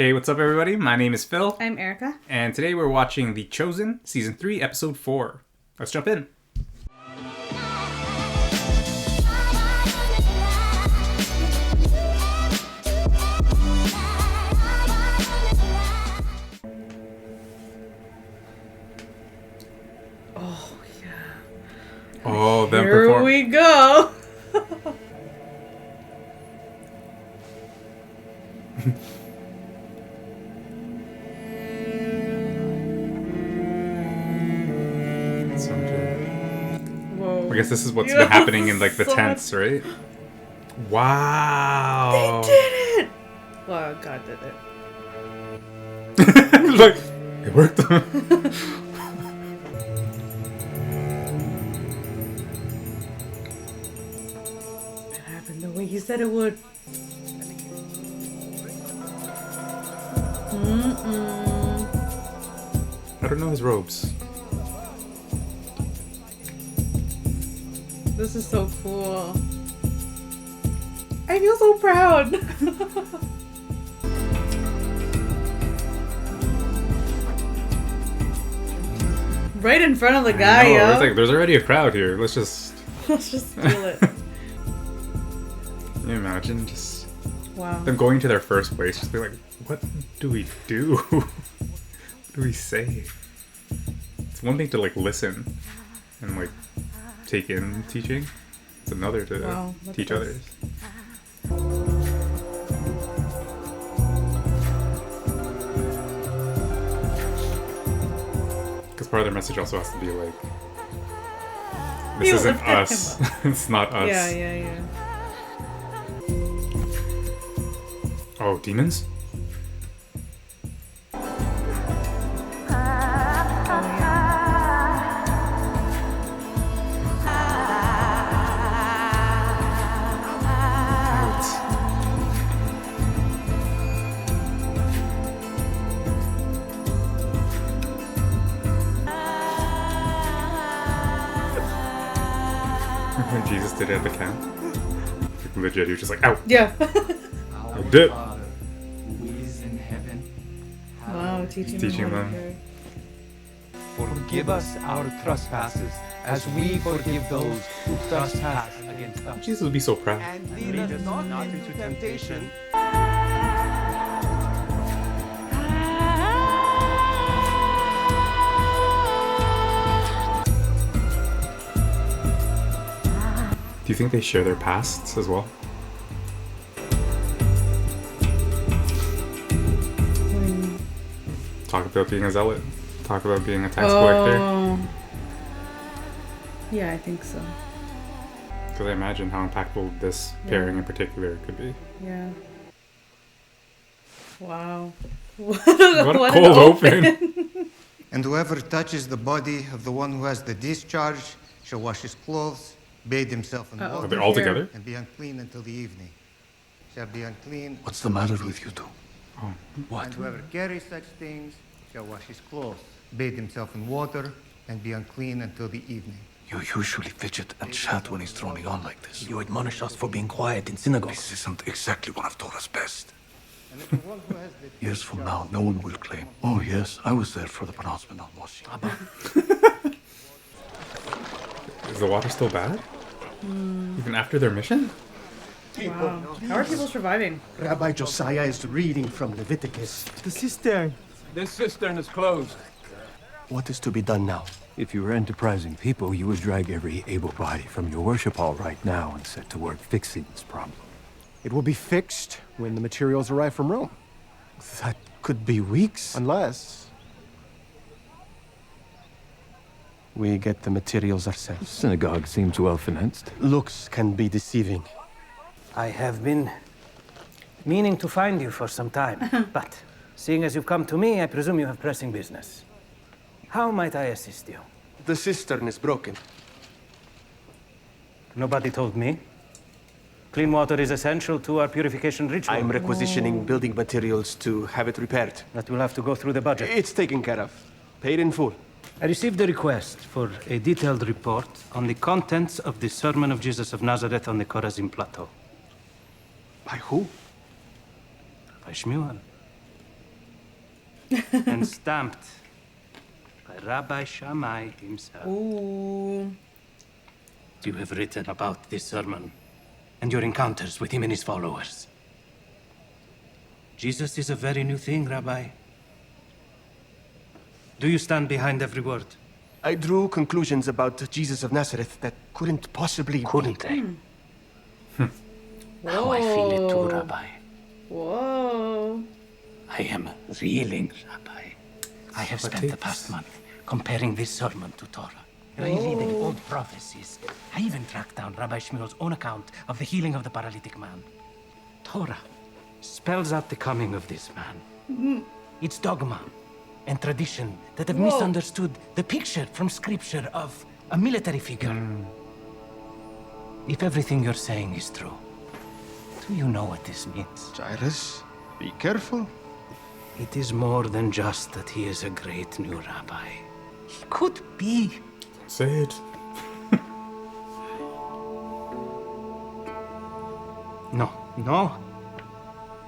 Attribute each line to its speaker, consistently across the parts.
Speaker 1: Hey, what's up everybody? My name is Phil.
Speaker 2: I'm Erika.
Speaker 1: And today we're watching The Chosen, Season 3, Episode 4. Let's jump in.
Speaker 2: Oh, yeah.
Speaker 1: Oh, them
Speaker 2: Here
Speaker 1: perform.
Speaker 2: we go. Whoa.
Speaker 1: I guess this is what's been happening in like the tents, right? Wow.
Speaker 2: They did it! Well, God did it.
Speaker 1: Look, it worked.
Speaker 2: It happened the way he said it would.
Speaker 1: I don't know his robes.
Speaker 2: This is so cool. I feel so proud. Right in front of the guy,
Speaker 1: No,
Speaker 2: yo.
Speaker 1: it's like there's already a crowd here. Let's just
Speaker 2: steal it.
Speaker 1: Can you imagine just
Speaker 2: Wow.
Speaker 1: them going to their first place, just be like, what do we do? What do we say? It's one thing to like listen and like take in teaching. It's another to teach others. Because part of their message also has to be like, this isn't us. It's not us.
Speaker 2: Yeah.
Speaker 1: Oh, demons? When Jesus did it at the camp. Like, legit, he was just like, ow!
Speaker 2: Yeah.
Speaker 1: I did.
Speaker 2: Wow, teaching
Speaker 1: them.
Speaker 3: Forgive us our trespasses, as we forgive those who trespass against us.
Speaker 1: Jesus would be so proud.
Speaker 3: And lead us not into temptation.
Speaker 1: Do you think they share their pasts as well? Talk about being a zealot. Talk about being a tax collector.
Speaker 2: Yeah, I think so.
Speaker 1: Because I imagine how impactful this pairing in particular could be.
Speaker 2: Yeah. Wow.
Speaker 1: What a cold open.
Speaker 4: And whoever touches the body of the one who has the discharge shall wash his clothes, bathe himself in
Speaker 1: Are
Speaker 4: water,
Speaker 1: they all together?
Speaker 4: and be unclean until the evening. Shall be unclean.
Speaker 5: What's the matter with you two?
Speaker 1: Oh.
Speaker 5: What?
Speaker 4: And whoever carries such things shall wash his clothes, bathe himself in water, and be unclean until the evening.
Speaker 5: You usually fidget and chat when he's droning on like this.
Speaker 6: You admonish us for being quiet in synagogue.
Speaker 5: This isn't exactly one of Torah's best.
Speaker 4: And if the one who has the
Speaker 5: Years from now, no one will claim, oh yes, I was there for the pronouncement on washing.
Speaker 1: Is the water still bad? Even after their mission?
Speaker 2: Wow. How are people surviving?
Speaker 6: Rabbi Josiah is reading from Leviticus.
Speaker 3: The cistern. This cistern is closed.
Speaker 6: What is to be done now?
Speaker 7: If you were enterprising people, you would drag every able body from your worship hall right now and set to work fixing this problem.
Speaker 6: It will be fixed when the materials arrive from Rome.
Speaker 7: That could be weeks.
Speaker 6: Unless we get the materials ourselves.
Speaker 7: Synagogue seems well financed.
Speaker 6: Looks can be deceiving.
Speaker 8: I have been meaning to find you for some time, but seeing as you've come to me, I presume you have pressing business. How might I assist you?
Speaker 6: The cistern is broken.
Speaker 8: Nobody told me. Clean water is essential to our purification ritual.
Speaker 6: I'm requisitioning building materials to have it repaired.
Speaker 8: That will have to go through the budget.
Speaker 6: It's taken care of. Paid in full.
Speaker 8: I received a request for a detailed report on the contents of the Sermon of Jesus of Nazareth on the Chorazim Plateau.
Speaker 6: By who?
Speaker 8: By Shmuel. and stamped by Rabbi Shammai himself.
Speaker 2: Ooh.
Speaker 8: You have written about this sermon and your encounters with him and his followers. Jesus is a very new thing, Rabbi. Do you stand behind every word?
Speaker 6: I drew conclusions about Jesus of Nazareth that couldn't possibly
Speaker 8: Couldn't they?
Speaker 2: Whoa.
Speaker 8: How I feel it too, Rabbi.
Speaker 2: Whoa.
Speaker 8: I am reeling, Rabbi. I have spent the past month comparing this sermon to Torah, rereading old prophecies. I even tracked down Rabbi Shmuel's own account of the healing of the paralytic man. Torah spells out the coming of this man. It's dogma and tradition that have misunderstood the picture from scripture of a military figure. If everything you're saying is true, do you know what this means?
Speaker 6: Jairus, be careful.
Speaker 8: It is more than just that he is a great new rabbi. He could be.
Speaker 1: Say it.
Speaker 8: No.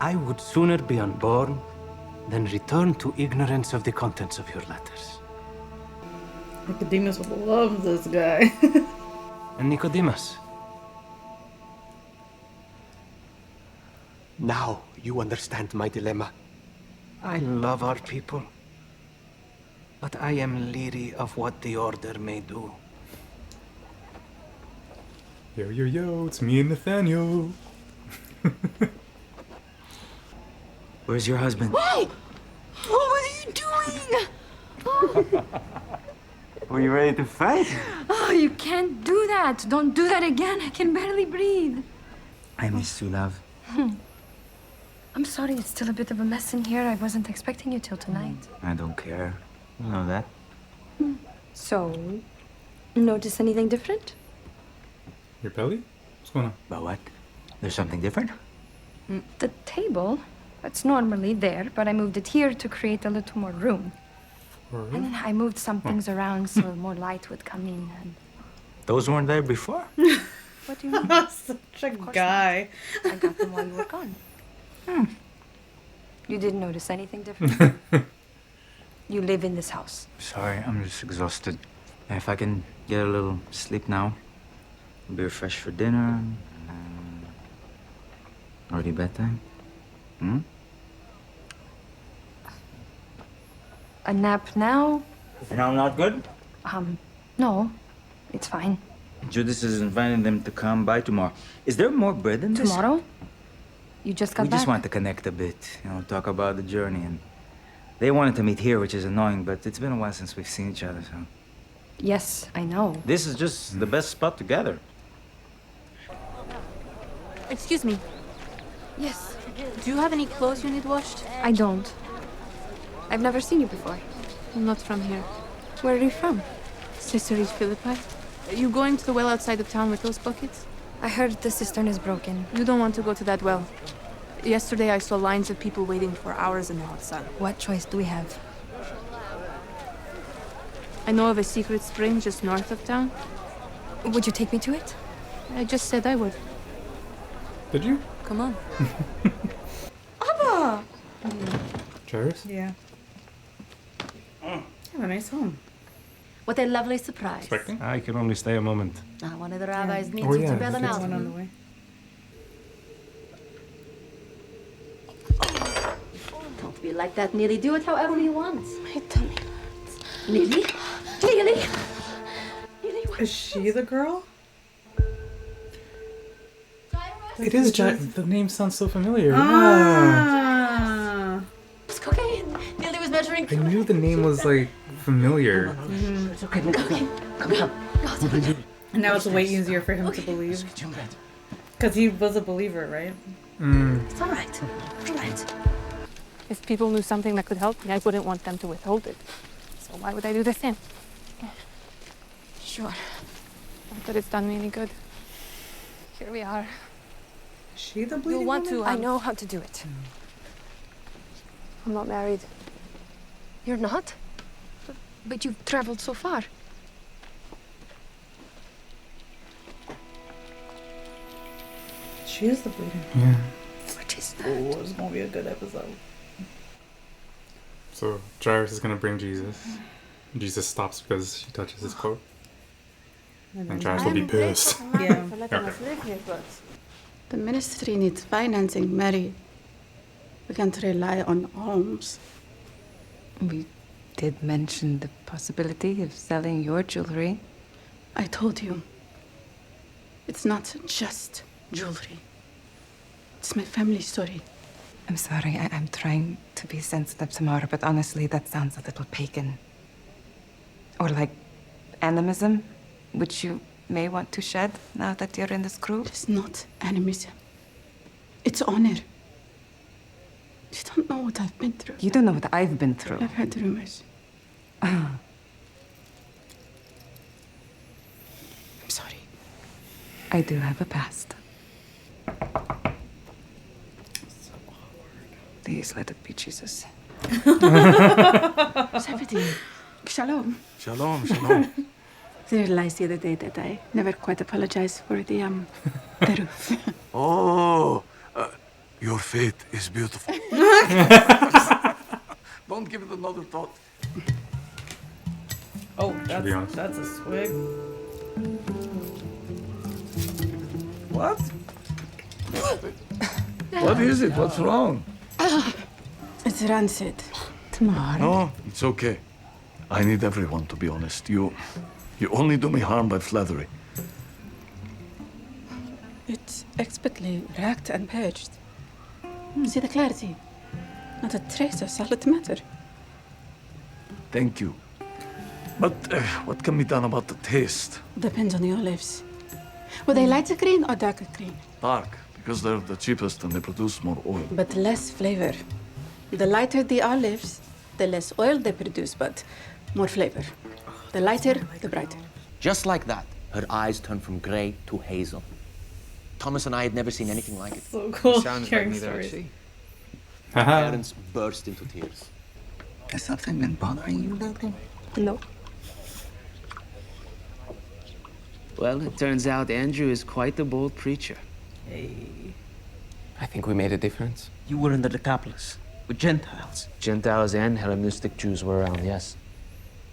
Speaker 8: I would sooner be unborn than return to ignorance of the contents of your letters.
Speaker 2: Nicodemus would love this guy.
Speaker 8: And Nicodemus,
Speaker 6: Now you understand my dilemma.
Speaker 8: I love our people, but I am leery of what the order may do.
Speaker 1: Yo, it's me and Nathaniel.
Speaker 9: Where's your husband?
Speaker 10: Whoa! Oh, what are you doing? Oh.
Speaker 9: Were you ready to fight?
Speaker 10: Oh, you can't do that. Don't do that again. I can barely breathe.
Speaker 9: I miss you, love.
Speaker 10: I'm sorry, it's still a bit of a mess in here. I wasn't expecting you till tonight.
Speaker 9: I don't care. You know that.
Speaker 10: So, notice anything different?
Speaker 1: Your belly? What's going on?
Speaker 9: But what? There's something different?
Speaker 10: The table, it's normally there, but I moved it here to create a little more room. And then I moved some things around so more light would come in. And
Speaker 9: Those weren't there before?
Speaker 10: what do you mean?
Speaker 2: Such a guy.
Speaker 10: I got them while you were gone. You didn't notice anything different? You live in this house.
Speaker 9: Sorry, I'm just exhausted. If I can get a little sleep now, I'll be refreshed for dinner. Already bedtime?
Speaker 10: A nap now?
Speaker 9: And I'm not good?
Speaker 10: No. It's fine.
Speaker 9: Judas is inviting them to come by tomorrow. Is there more bread than this?
Speaker 10: Tomorrow? You just got
Speaker 9: We
Speaker 10: back?
Speaker 9: just want to connect a bit, talk about the journey. And they wanted to meet here, which is annoying, but it's been a while since we've seen each other, so.
Speaker 10: Yes, I know.
Speaker 9: This is just the best spot to gather.
Speaker 11: Excuse me.
Speaker 10: Yes.
Speaker 11: Do you have any clothes you need washed?
Speaker 10: I don't. I've never seen you before.
Speaker 11: I'm not from here.
Speaker 10: Where are you from?
Speaker 11: Caesarea Philippi. Are you going to the well outside of town with those buckets?
Speaker 10: I heard the cistern is broken.
Speaker 11: You don't want to go to that well. Yesterday I saw lines of people waiting for hours in the hot sun.
Speaker 10: What choice do we have?
Speaker 11: I know of a secret spring just north of town.
Speaker 10: Would you take me to it?
Speaker 11: I just said I would.
Speaker 1: Did you?
Speaker 11: Come on.
Speaker 10: Abba!
Speaker 1: Jairus?
Speaker 2: Yeah. You have a nice home.
Speaker 12: What a lovely surprise.
Speaker 1: Expecting?
Speaker 6: I can only stay a moment.
Speaker 12: One of the rabbis needs
Speaker 1: Oh,
Speaker 12: you
Speaker 1: yeah,
Speaker 12: to bail him
Speaker 1: it's
Speaker 12: out.
Speaker 2: One on the way.
Speaker 12: Don't be like that, Neely. Do it however he wants.
Speaker 10: My tummy hurts.
Speaker 12: Neely? Neely?
Speaker 2: Is she the girl?
Speaker 1: It is the name sounds so familiar.
Speaker 2: Ah.
Speaker 12: It's cocaine. Neely was measuring.
Speaker 1: I knew the name was like familiar.
Speaker 12: It's okay. Come.
Speaker 2: And now it's way easier for him to believe. Because he was a believer, right?
Speaker 12: It's all right. All right.
Speaker 11: If people knew something that could help me, I wouldn't want them to withhold it. So why would I do the same?
Speaker 10: Sure.
Speaker 11: Not that it's done me any good. Here we are.
Speaker 2: Is she the bleeding
Speaker 11: You'll want
Speaker 2: woman?
Speaker 11: to.
Speaker 10: I know how to do it.
Speaker 11: I'm not married.
Speaker 10: You're not? But you've traveled so far.
Speaker 2: She is the bleeding.
Speaker 1: Yeah.
Speaker 10: What is that?
Speaker 2: Oh, it's gonna be a good episode.
Speaker 1: So Jairus is gonna bring Jesus. Jesus stops because she touches his cloak. And Jairus will be pissed.
Speaker 2: Yeah.
Speaker 11: For letting us live here, but
Speaker 13: The ministry needs financing, Mary. We can't rely on alms.
Speaker 14: We did mention the possibility of selling your jewelry.
Speaker 13: I told you. It's not just jewelry. It's my family story.
Speaker 14: I'm sorry, I'm trying to be sensitive tomorrow, but honestly, that sounds a little pagan. Or like animism, which you may want to shed now that you're in this group.
Speaker 13: It's not animism. It's honor. You don't know what I've been through.
Speaker 14: You don't know what I've been through.
Speaker 13: I've heard rumors.
Speaker 14: Ah.
Speaker 13: I'm sorry.
Speaker 14: I do have a past. Please let it be Jesus.
Speaker 13: Zebedee, shalom.
Speaker 5: Shalom, shalom.
Speaker 13: There lies the other day that I never quite apologized for the roof.
Speaker 5: Oh, your faith is beautiful. Don't give it another thought.
Speaker 2: Oh,
Speaker 1: be honest.
Speaker 2: that's a swig.
Speaker 5: What? What is it? What's wrong?
Speaker 13: It's rancid.
Speaker 14: Tomorrow.
Speaker 5: No, it's okay. I need everyone to be honest. You only do me harm by flattery.
Speaker 13: It's expertly racked and purged. See the clarity? Not a trace of solid matter.
Speaker 5: Thank you. But what can be done about the taste?
Speaker 13: Depends on the olives. Were they lighter green or darker green?
Speaker 5: Dark, because they're the cheapest and they produce more oil.
Speaker 13: But less flavor. The lighter the olives, the less oil they produce, but more flavor. The lighter, the brighter.
Speaker 15: Just like that, her eyes turned from grey to hazel. Thomas and I had never seen anything like it.
Speaker 2: So cool.
Speaker 15: Sounds
Speaker 2: Sharing
Speaker 15: like me there,
Speaker 2: stories.
Speaker 15: My parents burst into tears.
Speaker 9: Has something been bothering you lately?
Speaker 13: No.
Speaker 16: Well, it turns out Andrew is quite a bold preacher.
Speaker 3: Hey. I think we made a difference.
Speaker 15: You were in the Decapolis with Gentiles.
Speaker 16: Gentiles and Hellenistic Jews were around, yes.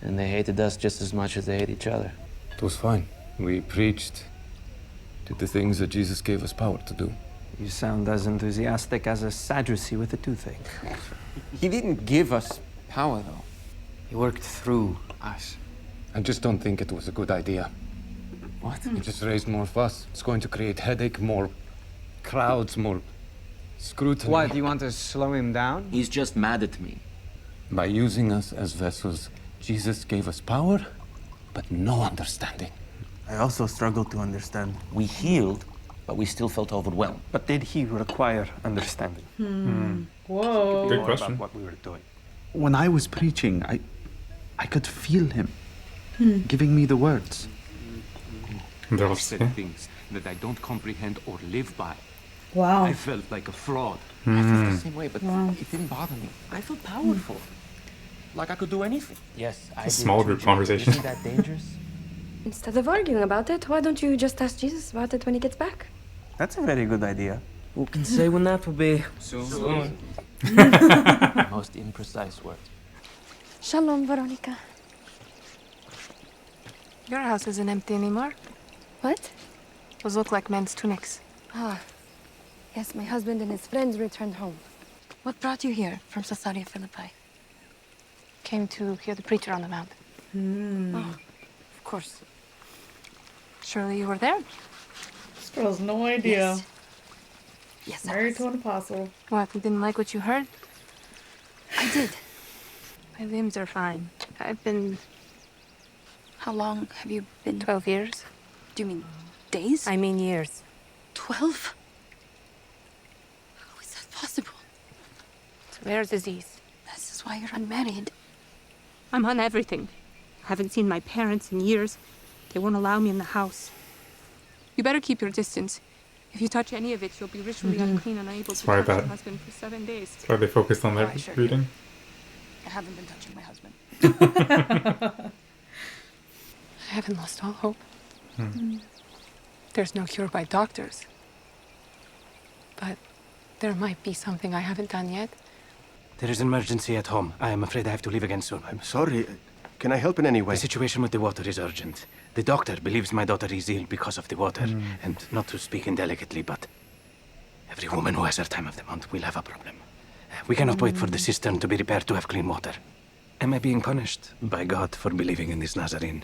Speaker 16: And they hated us just as much as they hate each other.
Speaker 7: It was fine. We preached, did the things that Jesus gave us power to do.
Speaker 3: You sound as enthusiastic as a Sadducee with a toothache. He didn't give us power, though. He worked through us.
Speaker 7: I just don't think it was a good idea.
Speaker 3: What?
Speaker 7: It just raised more fuss. It's going to create headache, more crowds, more scrutiny.
Speaker 3: What, do you want to slow him down?
Speaker 15: He's just mad at me.
Speaker 7: By using us as vessels, Jesus gave us power, but no understanding.
Speaker 6: I also struggle to understand.
Speaker 15: We healed, but we still felt overwhelmed.
Speaker 6: But did he require understanding?
Speaker 2: Whoa.
Speaker 1: Good question.
Speaker 6: About what we were doing.
Speaker 17: When I was preaching, I could feel him giving me the words.
Speaker 7: He said things that I don't comprehend or live by.
Speaker 2: Wow.
Speaker 7: I felt like a fraud.
Speaker 3: I felt the same way, but
Speaker 2: Wow.
Speaker 3: it didn't bother me.
Speaker 15: I felt powerful. Like I could do anything.
Speaker 3: Yes, I
Speaker 1: A small group conversation.
Speaker 3: Isn't that dangerous?
Speaker 10: Instead of arguing about it, why don't you just ask Jesus about it when he gets back?
Speaker 6: That's a very good idea.
Speaker 16: Who can say when that will be?
Speaker 15: Soon. Most imprecise word.
Speaker 10: Shalom, Veronica.
Speaker 11: Your house isn't empty anymore.
Speaker 10: What?
Speaker 11: Those look like men's tunics.
Speaker 10: Ah, yes, my husband and his friends returned home. What brought you here from Caesarea Philippi?
Speaker 11: Came to hear the preacher on the mount.
Speaker 10: Oh, of course.
Speaker 11: Surely you were there?
Speaker 2: This girl has no idea.
Speaker 10: Yes. Yes, I
Speaker 2: Married
Speaker 10: was.
Speaker 2: to an apostle.
Speaker 11: What, you didn't like what you heard?
Speaker 10: I did.
Speaker 11: My limbs are fine. I've been
Speaker 10: How long have you been?
Speaker 11: 12 years.
Speaker 10: Do you mean days?
Speaker 11: I mean years.
Speaker 10: 12? How is that possible?
Speaker 11: It's a rare disease.
Speaker 10: This is why you're unmarried.
Speaker 11: I'm on everything. I haven't seen my parents in years. They won't allow me in the house. You better keep your distance. If you touch any of it, you'll be ritually unclean and unable to
Speaker 1: why
Speaker 11: touch your
Speaker 1: that-
Speaker 11: husband for 7 days.
Speaker 1: That's why they focused on that
Speaker 10: sure
Speaker 1: reading.
Speaker 10: I haven't been touching my husband.
Speaker 11: I haven't lost all hope. There's no cure by doctors. But there might be something I haven't done yet.
Speaker 8: There is an emergency at home. I am afraid I have to leave again soon.
Speaker 6: I'm sorry. Can I help in any way?
Speaker 8: The situation with the water is urgent. The doctor believes my daughter is ill because of the water. And not to speak indelicately, but every woman who has her time of the month will have a problem. We cannot wait for the cistern to be repaired to have clean water. Am I being punished by God for believing in this Nazarene?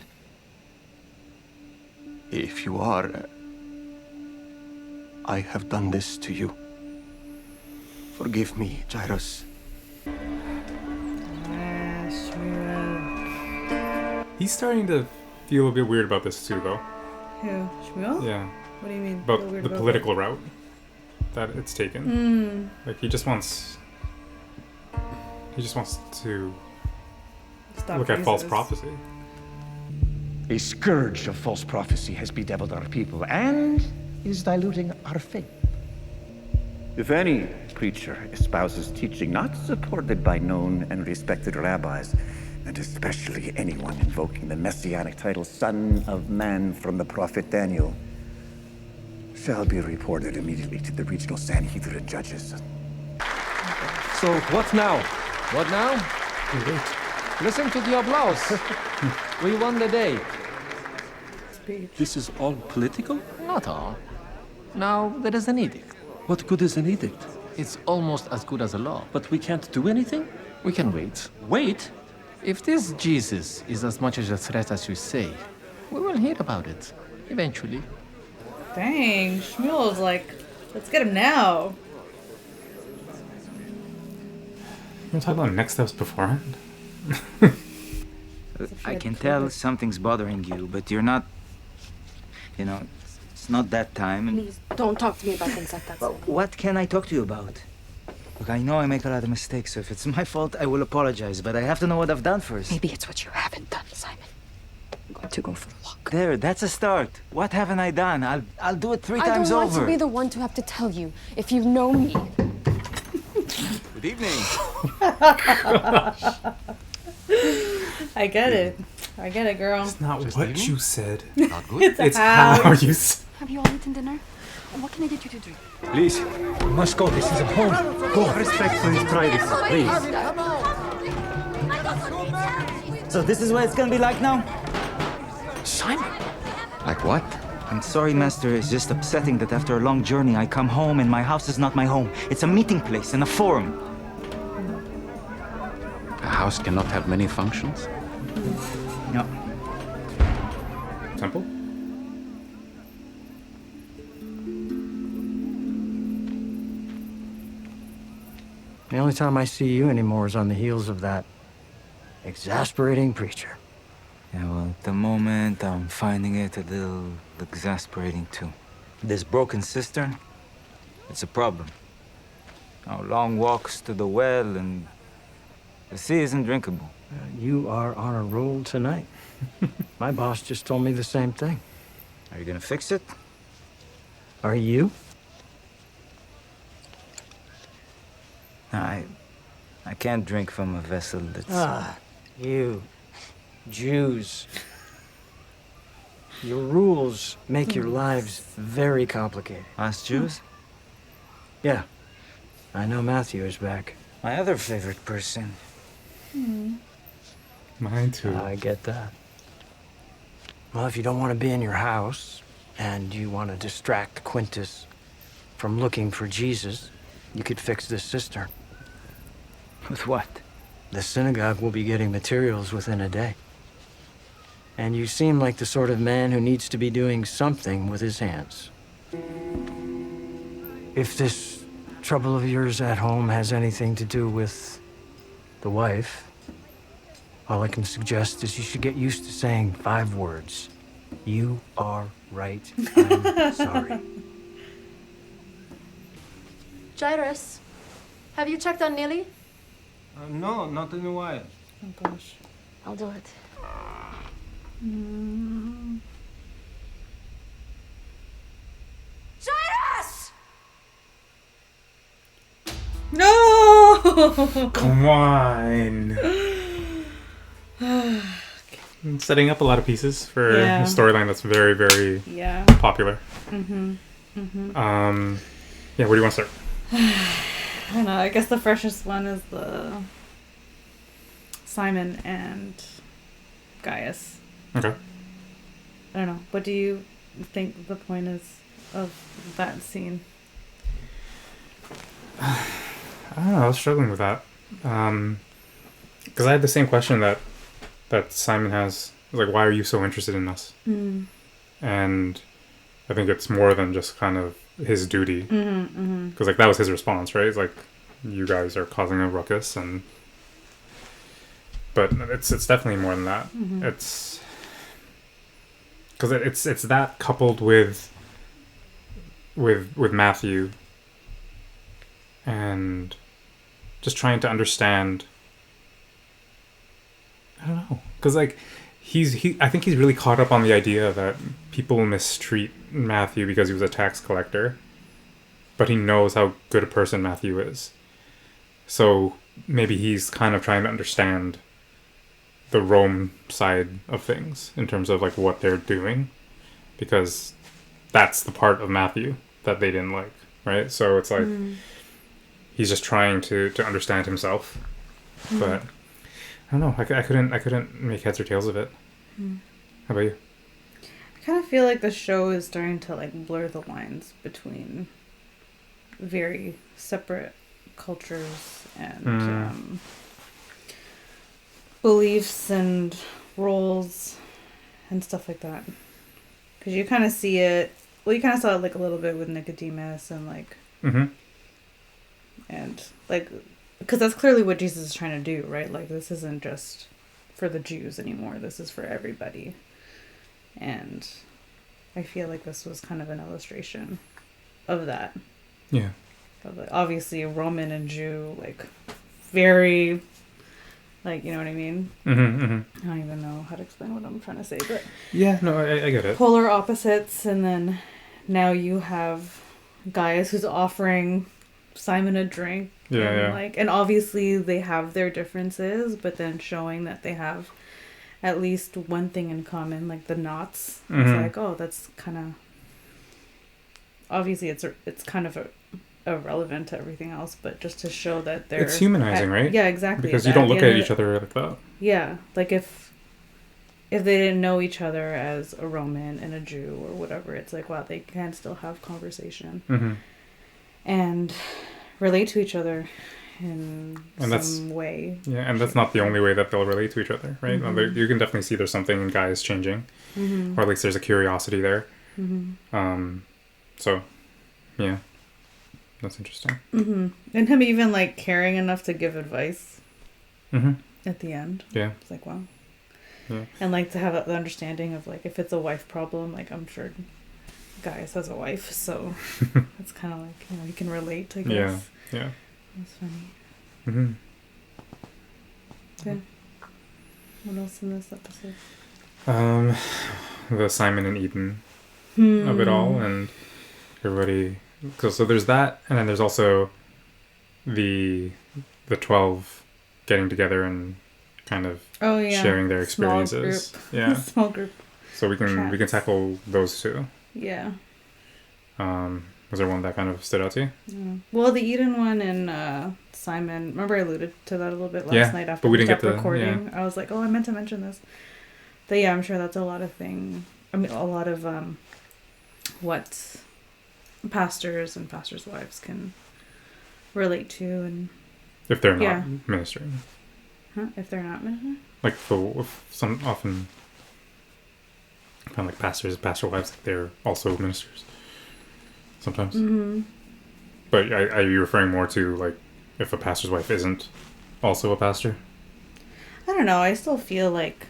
Speaker 6: If you are, I have done this to you. Forgive me, Jairus.
Speaker 1: He's starting to feel a bit weird about this too, though.
Speaker 2: Who? Shmuel?
Speaker 1: Yeah.
Speaker 2: What do you mean?
Speaker 1: About
Speaker 2: feel weird
Speaker 1: the
Speaker 2: about
Speaker 1: political route that it's taken. Like he just wants to
Speaker 2: Stop
Speaker 1: look at false
Speaker 2: Jesus.
Speaker 1: prophecy.
Speaker 15: A scourge of false prophecy has bedeviled our people and is diluting our faith.
Speaker 18: If any preacher espouses teaching not supported by known and respected rabbis, and especially anyone invoking the messianic title Son of Man from the prophet Daniel, shall be reported immediately to the regional Sanhedrin judges.
Speaker 19: So, what now? What now? Listen to the applause. We won the day.
Speaker 17: This is all political?
Speaker 19: Not all. Now, there is an edict.
Speaker 17: What good is an edict?
Speaker 19: It's almost as good as a law.
Speaker 17: But we can't do anything?
Speaker 19: We can wait.
Speaker 17: Wait?
Speaker 19: If this Jesus is as much as a threat as you say, we will hear about it. Eventually.
Speaker 2: Dang, Shmuel's like, let's get him now.
Speaker 1: We're talking about next steps beforehand.
Speaker 9: I can tell something's bothering you, but you're not. You know, it's not that time. And
Speaker 12: Please, don't talk to me about things like that.
Speaker 9: what can I talk to you about? Look, I know I make a lot of mistakes, so if it's my fault, I will apologize, but I have to know what I've done first.
Speaker 12: Maybe it's what you haven't done, Simon. I'm going to go for a walk.
Speaker 9: There, that's a start. What haven't I done? I'll do it 3 times
Speaker 12: I don't want
Speaker 9: over.
Speaker 12: to be the one to have to tell you. If you know me.
Speaker 3: Good evening.
Speaker 2: I get it. I get it, girl.
Speaker 1: It's not what you said.
Speaker 3: Not good.
Speaker 2: It's
Speaker 1: how you said.
Speaker 12: Have you all eaten dinner? What can I get you to drink?
Speaker 19: Please, we must go. This is a home. Go. Respect for his privacy, please.
Speaker 9: So this is what it's gonna be like now?
Speaker 19: Simon.
Speaker 3: Like what?
Speaker 9: I'm sorry, Master. It's just upsetting that after a long journey, I come home and my house is not my home. It's a meeting place and a forum.
Speaker 3: A house cannot have many functions?
Speaker 9: No.
Speaker 1: Temple?
Speaker 20: The only time I see you anymore is on the heels of that exasperating preacher.
Speaker 9: Yeah, well, at the moment, I'm finding it a little exasperating, too. This broken cistern, it's a problem. Long walks to the well, and the sea isn't drinkable.
Speaker 20: You are on a roll tonight. My boss just told me the same thing.
Speaker 9: Are you gonna fix it?
Speaker 20: Are you?
Speaker 9: I can't drink from a vessel that's...
Speaker 20: Ah, you Jews. Your rules make your lives very complicated.
Speaker 9: Us Jews?
Speaker 20: Yeah. I know Matthew is back.
Speaker 9: My other favorite person.
Speaker 1: Mine too.
Speaker 20: I get that. Well, if you don't want to be in your house, and you want to distract Quintus from looking for Jesus, you could fix this cistern.
Speaker 9: With what?
Speaker 20: The synagogue will be getting materials within a day. And you seem like the sort of man who needs to be doing something with his hands. If this trouble of yours at home has anything to do with the wife, all I can suggest is you should get used to saying 5 words. You are right. I'm sorry.
Speaker 12: Jairus, have you checked on Neely?
Speaker 19: No, not in a while.
Speaker 2: Oh gosh.
Speaker 12: I'll do it.
Speaker 10: Jairus!
Speaker 2: No!
Speaker 1: Come on. Setting up a lot of pieces for a storyline that's very, very popular.
Speaker 2: Mm-hmm. Mm-hmm.
Speaker 1: Yeah, where do you want to start?
Speaker 2: I don't know. I guess the freshest one is the Simon and Gaius.
Speaker 1: Okay.
Speaker 2: I don't know. What do you think the point is of that scene?
Speaker 1: I don't know. I was struggling with that. Because I had the same question that Simon has. Like, why are you so interested in us?
Speaker 2: Mm.
Speaker 1: And I think it's more than just kind of his duty.
Speaker 2: Because
Speaker 1: like that was his response, right? It's like, you guys are causing a ruckus, but it's definitely more than that. It's because it's that coupled with Matthew and just trying to understand. I don't know, because like I think he's really caught up on the idea that people mistreat Matthew because he was a tax collector, but he knows how good a person Matthew is. So maybe he's kind of trying to understand the Rome side of things in terms of like what they're doing, because that's the part of Matthew that they didn't like, right? So it's like he's just trying to understand himself, but I don't know. I couldn't make heads or tails of it. How about you?
Speaker 2: I kind of feel like the show is starting to like blur the lines between very separate cultures and beliefs and roles and stuff like that. Because you kind of see it. Well, you kind of saw it like a little bit with Nicodemus and like, and like, because that's clearly what Jesus is trying to do, right? Like, this isn't just for the Jews anymore. This is for everybody. And I feel like this was kind of an illustration of that.
Speaker 1: Yeah.
Speaker 2: Of like, obviously, a Roman and Jew, like, very, like, you know what I mean? I don't even know how to explain what I'm trying to say, but
Speaker 1: yeah, no, I get it.
Speaker 2: Polar opposites, and then now you have Gaius who's offering Simon a drink. And obviously they have their differences, but then showing that they have at least one thing in common, like the knots. It's like, oh, that's kind of obviously it's kind of irrelevant to everything else, but just to show that they're
Speaker 1: it's humanizing, right?
Speaker 2: Yeah, exactly.
Speaker 1: Because you don't look at each other like that.
Speaker 2: Yeah, like if they didn't know each other as a Roman and a Jew or whatever, it's like, wow, they can still have conversation and relate to each other in some way.
Speaker 1: Yeah, and that's not the only way that they'll relate to each other, right? You can definitely see there's something in guys changing, or at least there's a curiosity there. So, yeah, that's interesting.
Speaker 2: And him even like caring enough to give advice at the end.
Speaker 1: Yeah,
Speaker 2: it's like, wow.
Speaker 1: Yeah.
Speaker 2: And like to have the understanding of like, if it's a wife problem, like I'm sure Gaius has a wife, so it's kind of like, you know, you can relate, I guess.
Speaker 1: Yeah.
Speaker 2: That's funny. Okay. What else in this episode?
Speaker 1: The Simon and Eden of it all, and everybody. So there's that, and then there's also the 12 getting together and kind of sharing their experiences.
Speaker 2: Small group.
Speaker 1: So we can tackle those two.
Speaker 2: Yeah.
Speaker 1: Was there one that kind of stood out to you?
Speaker 2: Yeah. Well, the Eden one and Simon. Remember, I alluded to that a little bit last night after we stopped recording. I was like, oh, I meant to mention this. But yeah, I'm sure that's a lot of a lot of what pastors and pastors' wives can relate to, and
Speaker 1: if they're not ministering.
Speaker 2: If they're not ministering.
Speaker 1: Like some often, kind of like pastor wives, like they're also ministers. Sometimes. But are you referring more to like if a pastor's wife isn't also a pastor?
Speaker 2: I don't know. I still feel like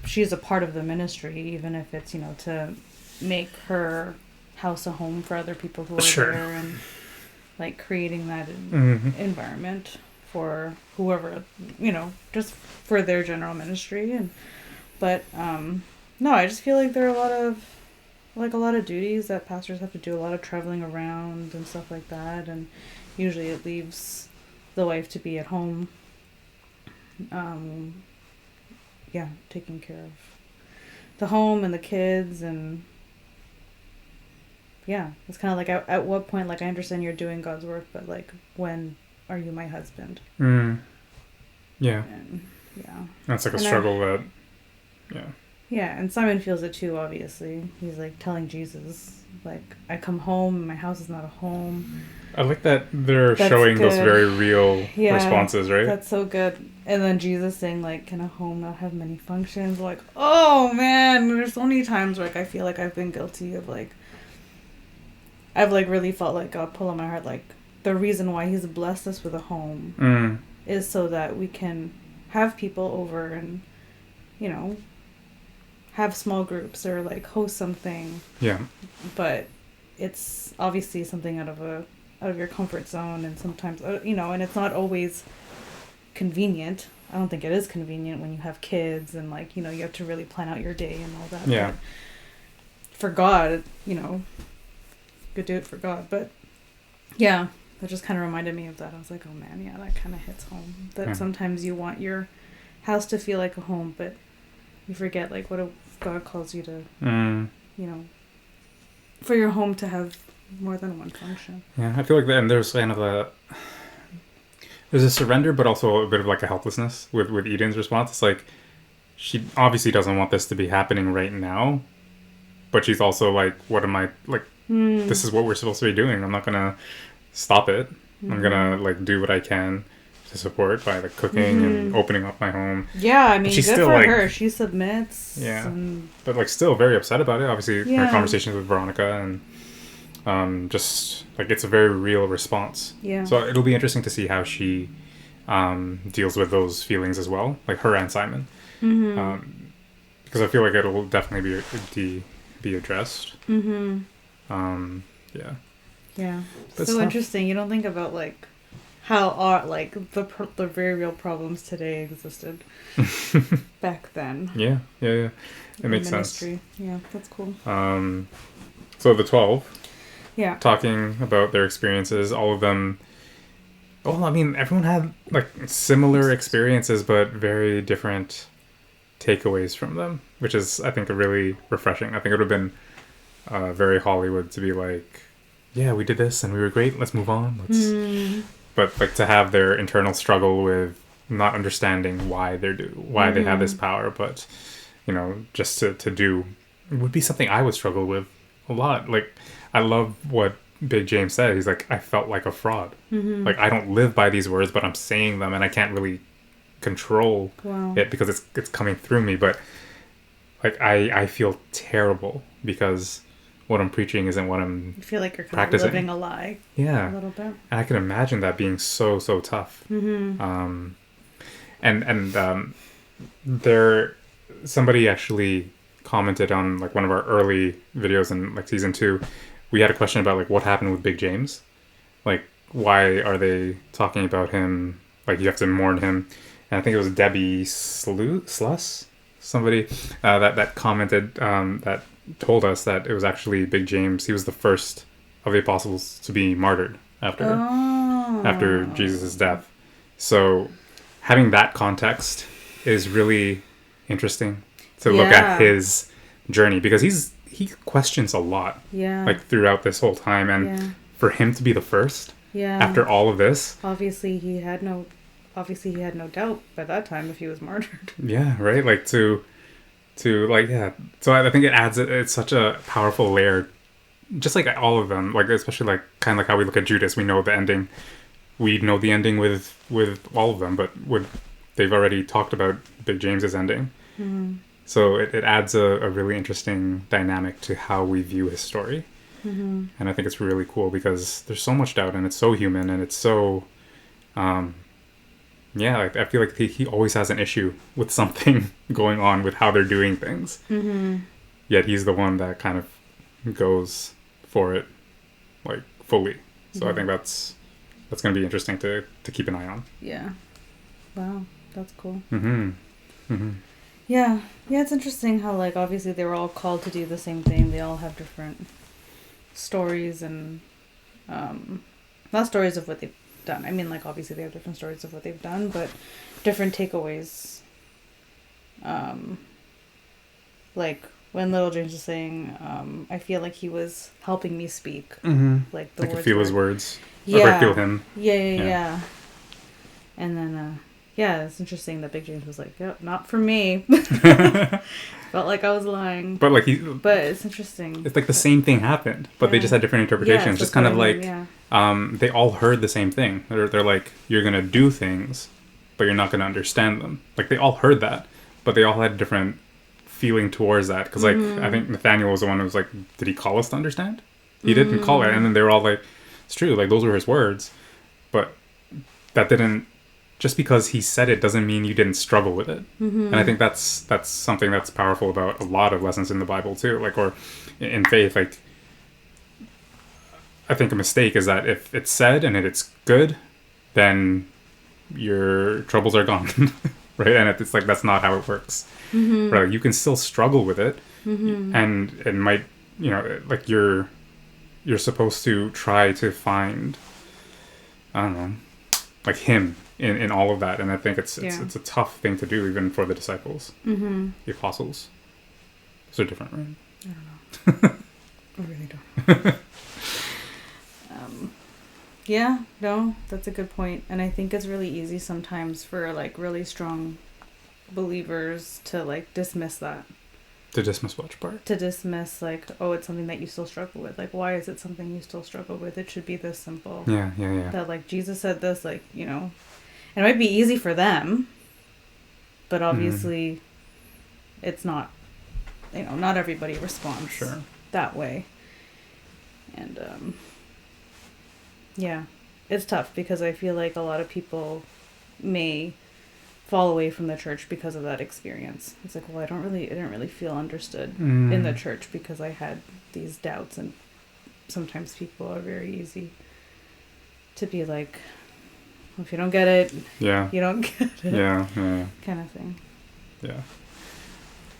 Speaker 2: she's a part of the ministry, even if it's, you know, to make her house a home for other people who are there, and like creating that environment for whoever, you know, just for their general ministry. But no, I just feel like there are a lot of duties that pastors have to do, a lot of traveling around and stuff like that, and usually it leaves the wife to be at home, taking care of the home and the kids, and it's kind of like at what point, like, I understand you're doing God's work, but like when are you my husband?
Speaker 1: Yeah.
Speaker 2: And, yeah.
Speaker 1: That's like a struggle that, yeah.
Speaker 2: Yeah, and Simon feels it too, obviously. He's like telling Jesus, like, I come home, my house is not a home.
Speaker 1: I like that they're
Speaker 2: That's
Speaker 1: showing
Speaker 2: good.
Speaker 1: those very real
Speaker 2: Yeah,
Speaker 1: responses, right?
Speaker 2: That's so good. And then Jesus saying, like, can a home not have many functions? Like, oh man, there's so many times where like I feel like I've been guilty of like, I've like really felt like God pull on my heart, like the reason why He's blessed us with a home is so that we can have people over and, you know, have small groups or like host something.
Speaker 1: Yeah.
Speaker 2: But it's obviously something out of your comfort zone, and sometimes you know, and it's not always convenient. I don't think it is convenient when you have kids and like, you know, you have to really plan out your day and all that.
Speaker 1: Yeah.
Speaker 2: But for God, you know, you could do it for God. But yeah, that just kind of reminded me of that. I was like, oh man, yeah, that kind of hits home. That sometimes you want your house to feel like a home, but you forget like what if God calls you to, you know, for your home to have more than one function.
Speaker 1: Yeah, I feel like then there's kind of there's a surrender, but also a bit of like a helplessness with Eden's response. It's like she obviously doesn't want this to be happening right now, but she's also like, what am I like? This is what we're supposed to be doing. I'm not gonna stop it. I'm gonna like do what I can to support by like cooking and opening up my home.
Speaker 2: Yeah, I mean,
Speaker 1: she's
Speaker 2: good
Speaker 1: still,
Speaker 2: for
Speaker 1: like,
Speaker 2: her. She submits.
Speaker 1: Yeah,
Speaker 2: and
Speaker 1: but like still very upset about it. Obviously,
Speaker 2: Yeah.
Speaker 1: her conversations with Veronica and just like it's a very real response.
Speaker 2: Yeah.
Speaker 1: So it'll be interesting to see how she deals with those feelings as well, like her and Simon, because I feel like it'll definitely be addressed. Yeah.
Speaker 2: Yeah.
Speaker 1: But
Speaker 2: So
Speaker 1: stuff.
Speaker 2: interesting. You don't think about like how like the very real problems today existed back then.
Speaker 1: Yeah. It
Speaker 2: In
Speaker 1: makes
Speaker 2: ministry.
Speaker 1: sense.
Speaker 2: Yeah, that's cool.
Speaker 1: So the 12.
Speaker 2: Yeah.
Speaker 1: Talking about their experiences, all of them. Well, I mean, everyone had like similar experiences, but very different takeaways from them, which is, I think, really refreshing. I think it would have been very Hollywood to be like, yeah, we did this and we were great. Let's move on. But like to have their internal struggle with not understanding why they have this power, but you know, just to do would be something I would struggle with a lot. Like, I love what Big James said. He's like, I felt like a fraud. Like, I don't live by these words, but I'm saying them, and I can't really control it because it's coming through me. But like, I feel terrible because what I'm preaching isn't what I'm
Speaker 2: You feel like you're kind
Speaker 1: practicing.
Speaker 2: of living a lie.
Speaker 1: Yeah,
Speaker 2: A little bit.
Speaker 1: and I can imagine that being so tough. There, somebody actually commented on like one of our early videos in like season 2. We had a question about like what happened with Big James, like why are they talking about him? Like you have to mourn him, and I think it was Debbie Sluss, somebody that commented that told us that it was actually Big James. He was the first of the apostles to be martyred after Jesus' death. So having that context is really interesting to look at his journey, because he questions a lot like throughout this whole time, and for him to be the first after all of this,
Speaker 2: obviously he had no doubt by that time if he was martyred.
Speaker 1: Right, like to like so I think it adds it's such a powerful layer, just like all of them, like especially like kind of like how we look at Judas. We know the ending, with all of them, but they've already talked about Big James's ending. So it adds a really interesting dynamic to how we view his story. And I think it's really cool because there's so much doubt, and it's so human, and it's so like, I feel like he always has an issue with something going on with how they're doing things. Yet he's the one that kind of goes for it like fully. So I think that's going to be interesting to keep an eye on.
Speaker 2: Wow, that's cool. Yeah, it's interesting how like obviously they were all called to do the same thing. They all have different stories and not stories of what they've done. I mean, like obviously they have different stories of what they've done, but different takeaways. Like when Little James was saying, I feel like he was helping me speak. Like the
Speaker 1: I
Speaker 2: words.
Speaker 1: could feel his words.
Speaker 2: Yeah.
Speaker 1: Or feel him.
Speaker 2: Yeah. And then, it's interesting that Big James was like, yep, not for me. Felt like I was lying.
Speaker 1: But like
Speaker 2: But it's interesting.
Speaker 1: It's like the same thing happened, but they just had different interpretations. Just kind of like, they all heard the same thing. They're like, you're gonna do things, but you're not gonna understand them. Like they all heard that, but they all had a different feeling towards that. Because like I think Nathaniel was the one who was like, did he call us to understand? He didn't call it, and then they were all like, it's true. Like those were his words, but that didn't. Just because he said it doesn't mean you didn't struggle with it. And I think that's something that's powerful about a lot of lessons in the Bible too, like, or in faith. Like I think a mistake is that if it's said and it's good, then your troubles are gone. Right? And it's like that's not how it works. Right? Like, you can still struggle with it, and it might, like you're supposed to try to find, I don't know, like him in all of that. And I think it's a tough thing to do, even for the disciples, the apostles. So different, right?
Speaker 2: I don't know. I really don't. No, that's a good point. And I think it's really easy sometimes for like really strong believers to like dismiss that.
Speaker 1: To dismiss which part? To
Speaker 2: dismiss like, oh, it's something that you still struggle with. Like, why is it something you still struggle with? It should be this simple.
Speaker 1: Yeah.
Speaker 2: That like Jesus said this, like, it might be easy for them, but obviously it's not, not everybody responds that way. And it's tough because I feel like a lot of people may fall away from the church because of that experience. It's like, well, I didn't really feel understood in the church because I had these doubts, and sometimes people are very easy to be like, well, if you don't get it, you don't get it.
Speaker 1: Yeah.
Speaker 2: Kind of thing.
Speaker 1: Yeah.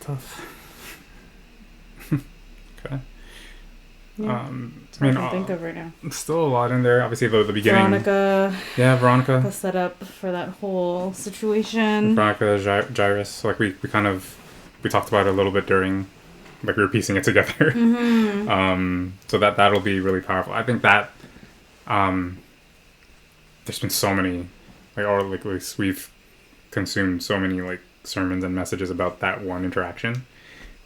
Speaker 1: Tough. Okay.
Speaker 2: Yeah. I can think of right now.
Speaker 1: Still a lot in there. Obviously, the beginning.
Speaker 2: Veronica.
Speaker 1: Yeah, Veronica.
Speaker 2: The setup for that whole situation.
Speaker 1: Veronica, Jairus. Like we talked about it a little bit during, like we were piecing it together. So that'll be really powerful. I think that there's been so many, we've consumed so many like sermons and messages about that one interaction,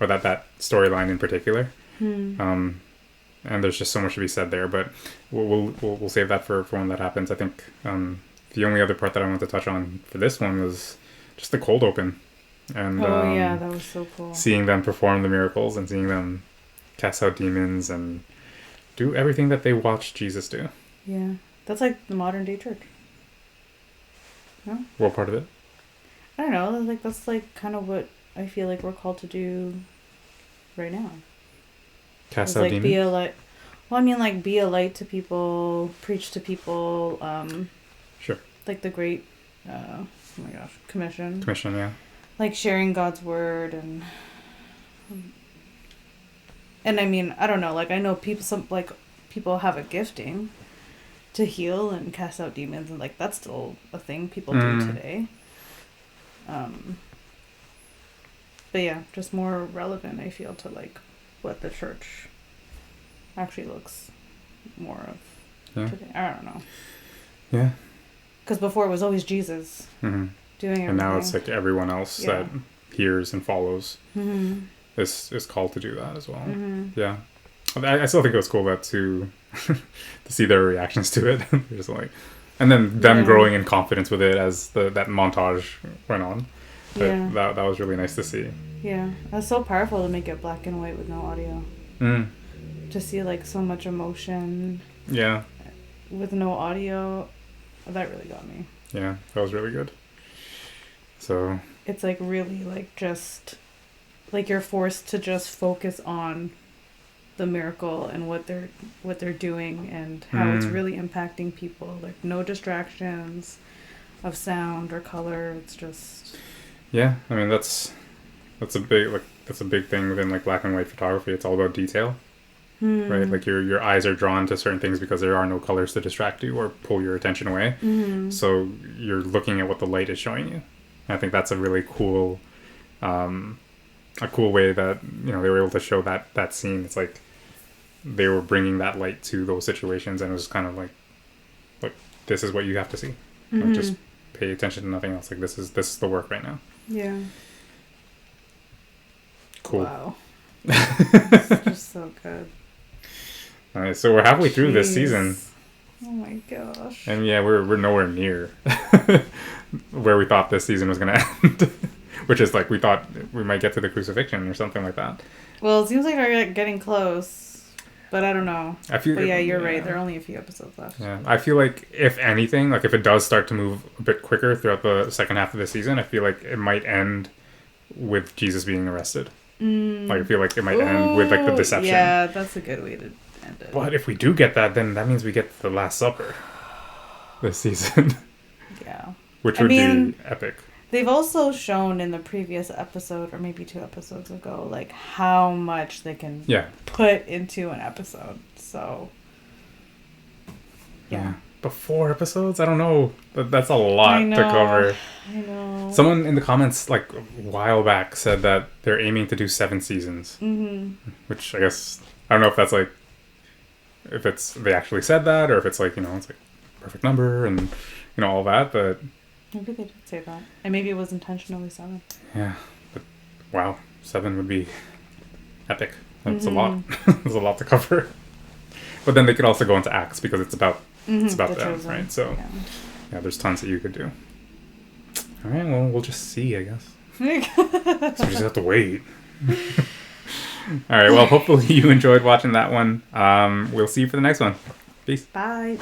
Speaker 1: or that storyline in particular. And there's just so much to be said there, but we'll save that for when that happens. I think the only other part that I wanted to touch on for this one was just the cold open, and
Speaker 2: that was so cool.
Speaker 1: Seeing them perform the miracles and seeing them cast out demons and do everything that they watched Jesus do.
Speaker 2: Yeah, that's like the modern day church. No?
Speaker 1: What part of it?
Speaker 2: I don't know. Like that's like kind of what I feel like we're called to do right now.
Speaker 1: Cast out
Speaker 2: like
Speaker 1: demons?
Speaker 2: Be a light. Well, I mean, like be a light to people, preach to people.
Speaker 1: Sure.
Speaker 2: Like the great, oh my gosh, commission.
Speaker 1: Commission, yeah. Like
Speaker 2: sharing God's word and I mean, I don't know. Like I know people have a gifting to heal and cast out demons, and like that's still a thing people do today. But yeah, just more relevant, I feel, to like what the church actually looks more of today. I don't know.
Speaker 1: Yeah.
Speaker 2: Because before it was always Jesus doing everything.
Speaker 1: And now it's like everyone else that hears and follows is called to do that as well. Yeah. I still think it was cool to see their reactions to it. Just like, and then them growing in confidence with it as that montage went on. But that was really nice to see.
Speaker 2: Yeah, that's so powerful to make it black and white with no audio. To see like so much emotion.
Speaker 1: Yeah.
Speaker 2: With no audio, that really got me.
Speaker 1: Yeah, that was really good. So.
Speaker 2: It's like really like just, like you're forced to just focus on the miracle and what they're doing and how it's really impacting people. Like no distractions of sound or color. It's just.
Speaker 1: Yeah, I mean that's a big thing within like black and white photography. It's all about detail, right? Like your eyes are drawn to certain things because there are no colors to distract you or pull your attention away. So you're looking at what the light is showing you. And I think that's a really cool a cool way that, you know, they were able to show that scene. It's like they were bringing that light to those situations, and it was kind of like, look, this is what you have to see. Like, just pay attention to nothing else. Like, this is the work right now.
Speaker 2: Yeah.
Speaker 1: Cool.
Speaker 2: Wow. It's just so good.
Speaker 1: All right, so we're halfway through this season.
Speaker 2: Oh my gosh.
Speaker 1: And yeah, we're nowhere near where we thought this season was going to end. Which is like, we thought we might get to the crucifixion or something like that.
Speaker 2: Well, it seems like we're getting close. But I don't know.
Speaker 1: But
Speaker 2: yeah, you're right. There are only a few episodes left.
Speaker 1: Yeah, I feel like, if anything, like if it does start to move a bit quicker throughout the second half of the season, I feel like it might end with Jesus being arrested. Like, I feel like it might end with like the deception.
Speaker 2: Yeah, that's a good way to end it.
Speaker 1: But if we do get that, then that means we get the Last Supper this season.
Speaker 2: Yeah.
Speaker 1: Which would be epic.
Speaker 2: They've also shown in the previous episode, or maybe 2 episodes ago, like how much they can put into an episode. So, yeah.
Speaker 1: But 4 episodes? I don't know. That's a lot to cover.
Speaker 2: I know.
Speaker 1: Someone in the comments, like, a while back said that they're aiming to do 7 seasons. Which, I guess, I don't know if that's like, if it's, they actually said that, or if it's like, you know, it's like perfect number and, you know, all that, but...
Speaker 2: Maybe they did say that. And maybe it was intentionally 7.
Speaker 1: Yeah. But, wow. 7 would be epic. That's a lot. There's a lot to cover. But then they could also go into acts, because it's about them,
Speaker 2: chosen.
Speaker 1: right? So, yeah, there's tons that you could do. All right, well, we'll just see, I guess. So we just have to wait. All right, well, hopefully you enjoyed watching that one. We'll see you for the next one. Peace.
Speaker 2: Bye.